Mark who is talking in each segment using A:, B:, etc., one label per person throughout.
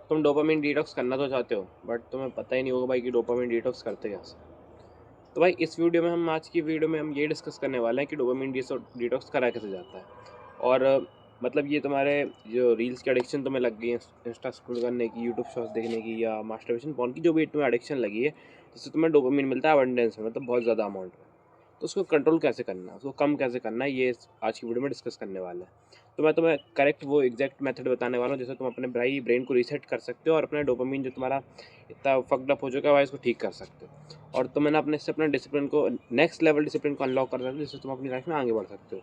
A: तुम dopamine detox करना तो चाहते हो, बट तुम्हें पता ही नहीं होगा भाई कि डोपामिन डिटॉक्स करते कैसे। तो भाई इस वीडियो में हम आज की वीडियो में हम ये डिस्कस करने वाले हैं कि डोपामिन डिटॉक्स करा कैसे जाता है। और मतलब ये तुम्हारे जो रील्स की एडिक्शन तुम्हें लग गई है, इंस्टा स्क्रॉल करने की, यूट्यूब शॉर्ट्स देखने की या मास्टरबेशन पॉर्न की, जो भी तुम्हें एडिक्शन लगी है जिससे तुम्हें डोपामिन मिलता है अबंडेंस में, मतलब बहुत ज़्यादा अमाउंट में, तो उसको कंट्रोल कैसे करना है, उसको कम कैसे करना है, ये आज की वीडियो में डिस्कस करने वाला है। तो मैं तुम्हें करेक्ट वो एग्जैक्ट मेथड बताने वाला हूँ जिससे तुम अपने भाई ब्रेन को रीसेट कर सकते हो और अपना डोपामिन जो तुम्हारा इतना फक्ड अप हो चुका है भाई इसको ठीक कर सकते हो। और तुम अपने इससे अपने डिसिप्लिन को, नेक्स्ट लेवल डिसिप्लिन को अनलॉक कर सकते हो जिससे तुम अपनी लाइफ में आगे बढ़ सकते हो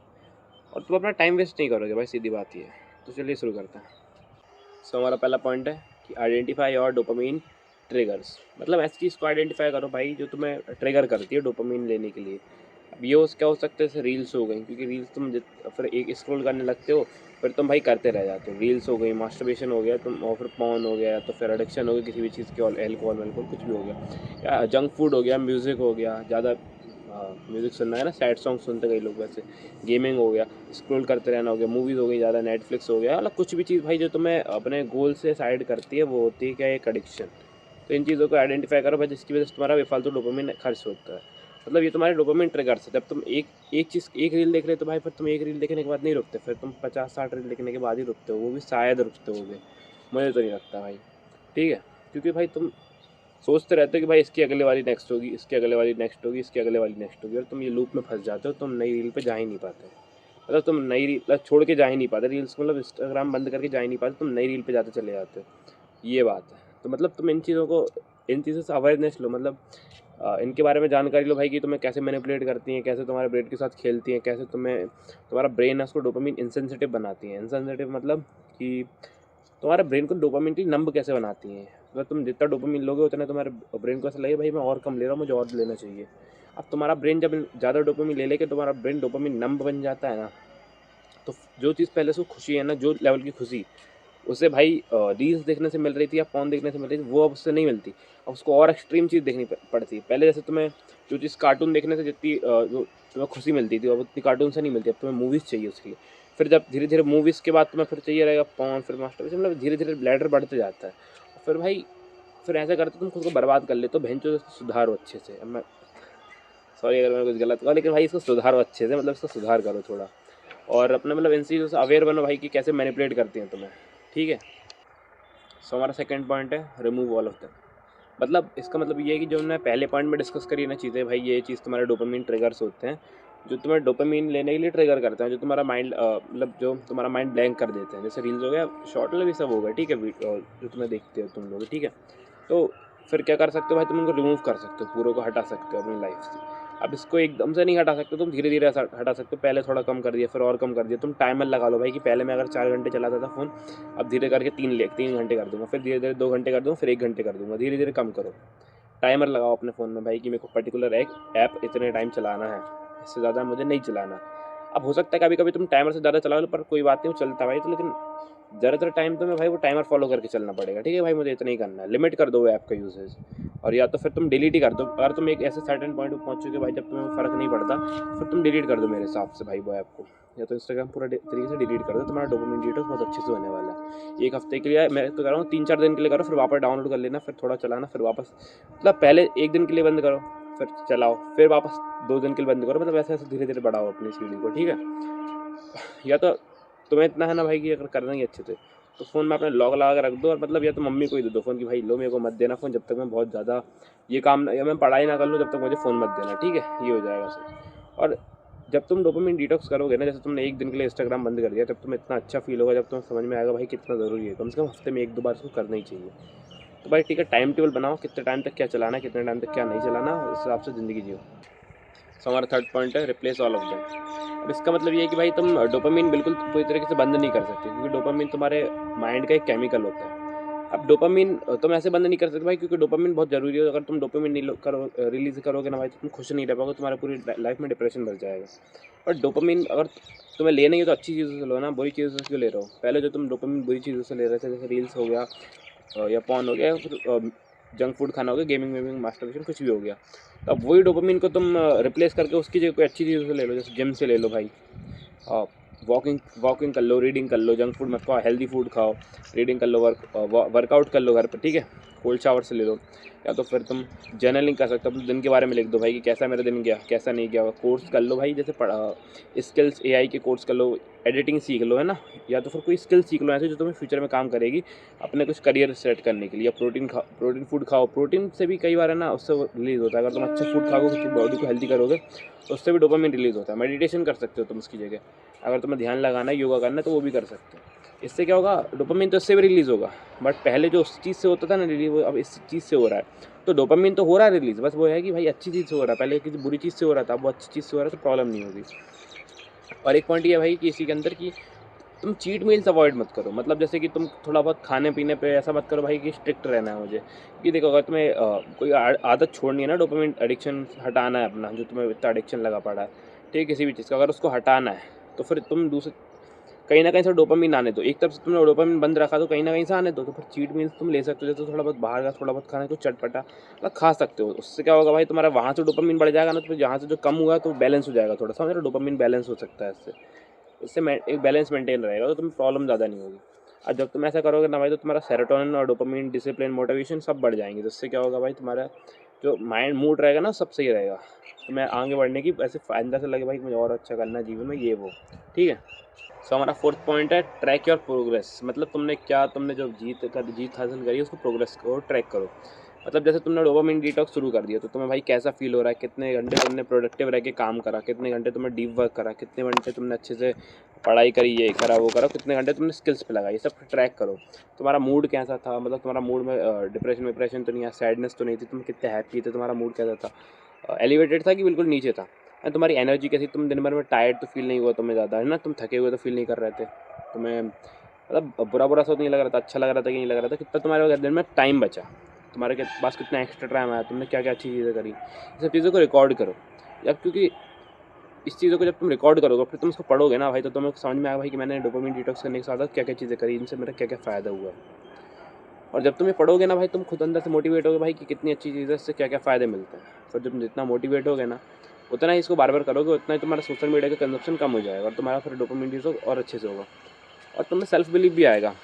A: और तुम अपना टाइम वेस्ट नहीं करोगे भाई, सीधी बात ये है। तो चलिए शुरू करते हैं। सो हमारा पहला पॉइंट है कि आइडेंटिफाई योर डोपामिन ट्रिगर्स। मतलब ऐसी चीज़ को आइडेंटिफाई करो भाई जो तुम्हें ट्रिगर करती है डोपामिन लेने के लिए। अब ये क्या हो सकता है, जैसे रील्स हो गई, क्योंकि रील्स तुम फिर एक स्क्रॉल करने लगते हो, फिर तुम भाई करते रह जाते हो। रील्स हो गई, मास्टरबेशन हो गया तुम, और फिर पॉर्न हो गया, तो फिर एडिक्शन हो गई किसी भी चीज़ की, और एल्कोहल वेल्कोहल कुछ भी हो गया, या जंक फूड हो गया, म्यूज़िक हो गया, ज़्यादा म्यूज़िक सुनना है ना, सैड सॉन्ग सुनते कई लोग वैसे, गेमिंग हो गया, स्क्रॉल करते रहना हो गया, मूवीज़ हो गई ज़्यादा, नेटफ्लिक्स हो गया, मतलब कुछ भी चीज़ भाई जो तुम्हें अपने गोल से साइड करती है वो होती है क्या, एक एडिक्शन। तो इन चीज़ों को आइडेंटिफाई करो भाई जिसकी वजह से तुम्हारा बेफालतू डोपामिन खर्च होता है। मतलब ये तुम्हारे डोपामिन ट्रिगर्स है। जब तुम एक रील देख रहे हो तो भाई फिर तुम एक रील देखने के बाद नहीं रुकते, फिर तुम 50-60 रील देखने के बाद ही रुकते हो, वो भी शायद रुकते होगे, मुझे तो नहीं लगता भाई। ठीक है, क्योंकि भाई तुम सोचते रहते हो कि भाई इसकी अगले वाली नेक्स्ट होगी, इसकी अगले वाली नेक्स्ट होगी, इसकी अगले वाली नेक्स्ट होगी, और तुम ये लूप में फंस जाते हो, तुम नई रील पे जा ही नहीं पाते। मतलब तुम नई रील मतलब छोड़ के जा ही नहीं पाते रील्स, मतलब इंस्टाग्राम बंद करके जा ही नहीं पाते, तुम नई रील पे जाते चले जाते हो, ये बात है। तो मतलब तुम इन चीज़ों से अवेयरनेस लो, मतलब इनके बारे में जानकारी लो भाई कि तुम्हें कैसे मैनिपुलेट करती हैं, कैसे तुम्हारे ब्रेन के साथ खेलती हैं, कैसे तुम्हारा ब्रेन है उसको डोपामिन इंसेंसिटिव बनाती हैं। इंसेंसिटिव मतलब कि तुम्हारे ब्रेन को डोपामिन की नंब कैसे बनाती हैं। मतलब तुम जितना डोपामिन लोगे उतना तुम्हारे ब्रेन को ऐसा लगेगा भाई मैं और कम ले रहा हूँ, मुझे और लेना चाहिए। अब तुम्हारा ब्रेन जब ज़्यादा डोपामिन ले लेके तुम्हारा ब्रेन डोपामिन नंब बन जाता है ना, तो जो चीज़ पहले से खुशी है ना, जो लेवल की खुशी उसे भाई रील्स देखने से मिल रही थी या फ़ोन देखने से मिल रही थी, वो अब उससे नहीं मिलती। अब उसको और एक्सट्रीम चीज़ देखनी पड़ती है। पहले जैसे तुम्हें जो चीज़ कार्टून देखने से जितनी जो तुम्हें खुशी मिलती थी, अब उतनी कार्टून से नहीं मिलती। अब तुम्हें मूवीज़ चाहिए उसके लिए। फिर जब धीरे-धीरे मूवीज़ के बाद तुम्हें फिर चाहिए रहेगा फ़ोन, फिर मास्टरबेशन, मतलब धीरे-धीरे लैडर बढ़ते जाता है। फिर भाई फिर ऐसा करते तुम खुद को बर्बाद कर लेते हो। भैंचोद इसको सुधारो अच्छे से। अब मैं सॉरी अगर मैंने कुछ गलत कहा, लेकिन भाई इसको सुधारो अच्छे से, मतलब इसको सुधार करो थोड़ा। और अपने मतलब इन चीज़ों से अवेयर बनो भाई कि कैसे मैनिपुलेट करती हैं तुम्हें। ठीक है? सो हमारा सेकंड पॉइंट है रिमूव ऑल ऑफ दैम। मतलब इसका मतलब ये है कि जो हमने पहले पॉइंट में डिस्कस करी ना चीज़ें भाई, ये चीज़ तुम्हारे डोपामिन ट्रिगर्स होते हैं जो तुम्हें डोपामिन लेने के लिए ट्रिगर करते हैं, जो तुम्हारा माइंड मतलब जो तुम्हारा माइंड ब्लैंक कर देते हैं। जैसे रील्स हो गया, शॉर्ट मतलब ये सब हो गया, ठीक है, जो तुम्हें देखते हो तुम लोग, ठीक है। तो फिर क्या कर सकते हो भाई, तुम उनको रिमूव कर सकते हो, पूरे को हटा सकते हो अपनी लाइफ से। अब इसको एकदम से नहीं हटा सकते, तुम धीरे धीरे हटा सकते हो। पहले थोड़ा कम कर दिया, फिर और कम कर दिया। तुम टाइमर लगा लो भाई कि पहले मैं अगर 4 घंटे चलाता था फ़ोन, अब धीरे करके 3 घंटे कर दूंगा, फिर धीरे धीरे 2 घंटे कर दूंगा, फिर 1 घंटे कर दूंगा, धीरे धीरे कम करो। टाइमर लगाओ अपने फ़ोन में भाई कि मेरे को पर्टिकुलर एक ऐप इतने टाइम चलाना है, इससे ज़्यादा मुझे नहीं चलाना। अब हो सकता है कभी कभी तुम टाइमर से ज़्यादा चला लो, पर कोई बात नहीं, वो चलता भाई। तो लेकिन ज़्यादातर टाइम तो मैं भाई वो टाइमर फॉलो करके चलना पड़ेगा, ठीक है भाई, मुझे इतना ही करना है। लिमिट कर दो वो ऐप का यूजेज, और या तो फिर तुम डिलीट ही कर दो। अगर तुम एक ऐसे सर्टेन पॉइंट पर पहुँच चुके भाई जब तुम्हें फ़र्क नहीं पड़ता, फिर तुम डिलीट कर दो मेरे हिसाब से भाई वो ऐप को। या तो इंस्टाग्राम पूरा तरीके से डिलीट कर दो, तुम्हारा डोपामिन डिटॉक्स बहुत अच्छे से होने वाला है। 1 हफ्ते के लिए मैं तो कह रहा हूँ, 3-4 दिन के लिए करो, फिर वापस डाउनलोड कर लेना, फिर थोड़ा चलाना, फिर वापस, मतलब पहले 1 दिन के लिए बंद करो, फिर चलाओ, फिर वापस 2 दिन के लिए बंद करो, मतलब ऐसे ऐसे धीरे धीरे बढ़ाओ अपनी सीढ़ी को, ठीक है। या तो तुम्हें इतना है ना भाई कि अगर करना ही अच्छे से, तो फ़ोन में अपने लॉक लगा के रख दो, और मतलब या तो मम्मी को ही दे दो फ़ोन कि भाई लो, मेरे को मत देना फ़ोन जब तक मैं बहुत ज़्यादा ये काम या मैं पढ़ाई ना कर लूँ, जब तक मुझे फ़ोन मत देना, ठीक है, ये हो जाएगा सही। और जब तुम डोपामिन डिटॉक्स करोगे ना, जैसे तुमने 1 दिन के लिए इंस्टाग्राम बंद कर दिया, तब तुम्हें इतना अच्छा फील होगा, जब तुम्हें समझ में आएगा भाई कितना ज़रूरी है। कम से कम हफ्ते में 1-2 बार इसको करना ही चाहिए। तो भाई ठीक है, टाइम टेबल बनाओ, कितने टाइम तक क्या चलाना है, कितने टाइम तक क्या नहीं चलाना, उस हिसाब से ज़िंदगी जियो। सो हमारा थर्ड पॉइंट है रिप्लेस ऑल ऑफ दैम। अब इसका मतलब ये है कि भाई तुम डोपामिन बिल्कुल पूरी तरीके से बंद नहीं कर सकते, क्योंकि डोपामिन तुम्हारे माइंड का एक केमिकल होता है। अब डोपामिन तुम ऐसे बंद नहीं कर सकते भाई, क्योंकि डोपामिन बहुत ज़रूरी है। अगर तुम डोपामिन नहीं रिलीज करोगे ना भाई, तो तुम खुश नहीं रह पाओगे, तुम्हारे पूरी लाइफ में डिप्रेशन बढ़ जाएगा। और डोपामिन अगर तुम्हें लेना ही है तो अच्छी चीज़ों से लो ना, बुरी चीज़ों से क्यों ले रहे हो। पहले जो तुम डोपामिन बुरी चीज़ों से ले रहे थे, जैसे रील्स हो गया, या पॉर्न हो गया, या फिर जंक फूड खाना हो गया, गेमिंग वेमिंग, मास्टरबेशन, कुछ भी हो गया, तो अब वही डोपामिन को तुम रिप्लेस करके उसकी जगह कोई अच्छी चीज़ों से ले लो, जैसे जिम से ले लो भाई। वॉकिंग वॉकिंग कर लो, रीडिंग कर लो, जंक फूड मत खाओ, हेल्दी फूड खाओ, रीडिंग कर लो, वर्कआउट कर लो घर पर, ठीक है, कोल्ड शावर से ले लो। या तो फिर तुम जर्नलिंग कर सकते हो, अपने दिन के बारे में लिख दो भाई कि कैसा मेरा दिन गया, कैसा नहीं गया। कोर्स कर लो भाई, जैसे स्किल्स एआई के कोर्स कर लो, एडिटिंग सीख लो, है ना। या तो फिर कोई स्किल सीख लो ऐसे जो तुम्हें फ्यूचर में काम करेगी अपने कुछ करियर सेट करने के लिए। या प्रोटीन फूड खाओ, प्रोटीन से भी कई बार है ना उससे रिलीज़ होता है। अगर तुम अच्छा फूड खाओगे, उसकी बॉडी को हेल्दी करोगे तो उससे भी डोपामिन रिलीज़ होता है। मेडिटेशन कर सकते हो तुम उसकी जगह, अगर तुम्हें ध्यान लगाना है, योगा करना है, तो वो भी कर सकते हो। इससे क्या होगा, डोपामिन तो इससे भी रिलीज़ होगा, बट पहले जो उस चीज़ से होता था ना रिलीज, वो अब इस चीज़ से हो रहा है। तो डोपामिन तो हो रहा है रिलीज़, बस वो है कि भाई अच्छी चीज़ से हो रहा है, पहले किसी बुरी चीज़ से हो रहा था, अब वो अच्छी चीज़ से हो रहा है, तो प्रॉब्लम नहीं होगी। और एक पॉइंट ये है भाई कि इसी के अंदर कि तुम चीट मील्स अवॉइड मत करो। मतलब जैसे कि तुम थोड़ा बहुत खाने पीने पे ऐसा मत करो भाई कि स्ट्रिक्ट रहना है मुझे। कि देखो, अगर तुम्हें कोई आदत छोड़नी है ना, डोपामिन एडिक्शन हटाना है अपना, जो तुम्हें इतना एडिक्शन लगा पड़ा है, ठीक है, किसी भी चीज़ का, अगर उसको हटाना है तो फिर तुम दूसरे कहीं ना कहीं से डोपामिन आने दो। एक तरफ से तुमने डोपामिन बंद रखा तो कहीं ना कहीं से आने दो। तो फिर चीट मील्स तुम ले सकते हो, जैसे थोड़ा बहुत बाहर का, थोड़ा बहुत खाना, कुछ चटपटा मतलब खा सकते हो। उससे क्या होगा भाई, तुम्हारा वहाँ से डोपामिन बढ़ जाएगा ना, तो जहाँ से जो कम हुआ तो बैलेंस हो जाएगा, थोड़ा सा मेरा डोपामिन बैलेंस हो सकता है इससे। इससे एक बैलेंस मेंटेन रहेगा, तो तुम्हें प्रॉब्लम ज़्यादा नहीं होगी। और जब तुम ऐसा करोगे ना भाई, तो तुम्हारा सेरोटोनिन और डोपामिन, डिसिप्लिन, मोटिवेशन सब बढ़ जाएंगे। जिससे क्या होगा भाई, तुम्हारा जो माइंड मूड रहेगा ना, सब सही रहेगा। तो मैं आगे बढ़ने की ऐसे अंदर से लगे भाई मुझे और अच्छा करना है जीवन में, ये वो, ठीक है। सो हमारा फोर्थ पॉइंट है ट्रैक योर प्रोग्रेस। मतलब तुमने जो जीत हासिल करी है, उसको प्रोग्रेस को ट्रैक करो। मतलब जैसे तुमने डोपामिन डिटॉक्स शुरू कर दिया, तो तुम्हें भाई कैसा फील हो रहा है, कितने घंटे तुमने प्रोडक्टिव रह के काम करा, कितने घंटे तुमने डीप वर्क करा, कितने घंटे तुमने अच्छे से पढ़ाई करी, ये करा वो करा, कितने घंटे तुमने स्किल्स पे लगाई, ये सब ट्रैक करो। तुम्हारा मूड कैसा था, मतलब तुम्हारा मूड में डिप्रेशन तो नहीं है, सैडनेस तो नहीं थी, तुम कितने हैप्पी थे, तुम्हारा मूड कैसा था, एलिवेटेड था कि बिल्कुल नीचे था, एंड तुम्हारी एनर्जी कैसी, तुम दिन भर में टायर्ड तो फील नहीं हुआ तुम्हें ज़्यादा, है ना, तुम थके हुए तो फील नहीं कर रहे थे, तुम्हें मतलब बुरा सा तो नहीं लग रहा था, अच्छा लग रहा था कि नहीं लग रहा था, कितना तुम्हारे दिन में टाइम बचा, तुम्हारे पास कितना एक्स्ट्रा टाइम आया, तुमने क्या क्या अच्छी चीज़ें करी, ये सब चीज़ों को रिकॉर्ड करो। जब क्योंकि इस चीज़ों को जब तुम रिकॉर्ड करोगे, फिर तुम उसको पढ़ोगे ना भाई, तो तुम्हें समझ में आएगा भाई कि मैंने डोपामिन डिटॉक्स करने के साथ क्या क्या चीज़ें करी, इनसे मेरा क्या क्या फ़ायदा हुआ है। और जब तुम ये पढ़ोगे ना भाई, तुम खुद अंदर से मोटिवेट होगे भाई कि कितनी अच्छी चीज़ है, इससे क्या क्या फ़ायदे मिलते हैं। फिर जब जितना मोटिवेट होगे ना, उतना ही इसको बार बार करोगे, उतना ही तुम्हारा सोशल मीडिया का कंजप्शन कम हो जाएगा, और तुम्हारा फिर डोपामिन डिटॉक्स और अच्छे से होगा। और तुम्हें सेल्फ बिलीफ भी आएगा।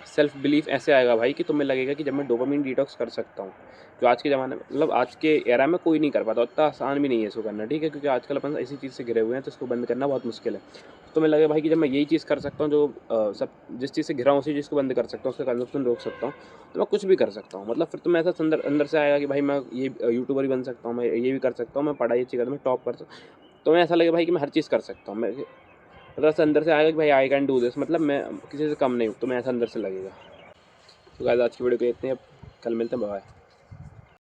A: सेल्फ बिलीफ ऐसे आएगा भाई कि तुम्हें लगेगा कि जब मैं डोपामिन डिटॉक्स कर सकता हूँ, जो आज के ज़माने में, मतलब आज के एरा में कोई नहीं कर पाता, उतना आसान भी नहीं है इसको करना, ठीक है, क्योंकि आजकल अपन इसी चीज़ से घिरे हुए हैं, तो इसको बंद करना बहुत मुश्किल है। तो तुम्हें लगेगा भाई कि जब मैं यही चीज़ कर सकता हूँ, जो सब जिस चीज़ से घिरा हूँ उसी चीज़ को बंद कर सकता हूँ, उसका कंजप्शन रोक सकता हूँ, तो मैं कुछ भी कर सकता हूँ। मतलब फिर तुम्हें ऐसा अंदर अंदर से आएगा कि भाई मैं ये यूट्यूबर भी बन सकता हूँ, मैं ये भी कर सकता हूँ, मैं पढ़ाई अच्छी कर, मैं टॉप कर सकता हूँ। तुम्हें ऐसा लगेगा भाई कि मैं हर चीज़ कर सकता हूँ, मैं मतलब ऐसा अंदर से आएगा कि भाई आई कैन डू दिस, मतलब मैं किसी से कम नहीं हूँ, तुम्हें ऐसा अंदर से लगेगा। तो गाइस, आज की वीडियो को इतने, अब कल मिलते हैं, बाय।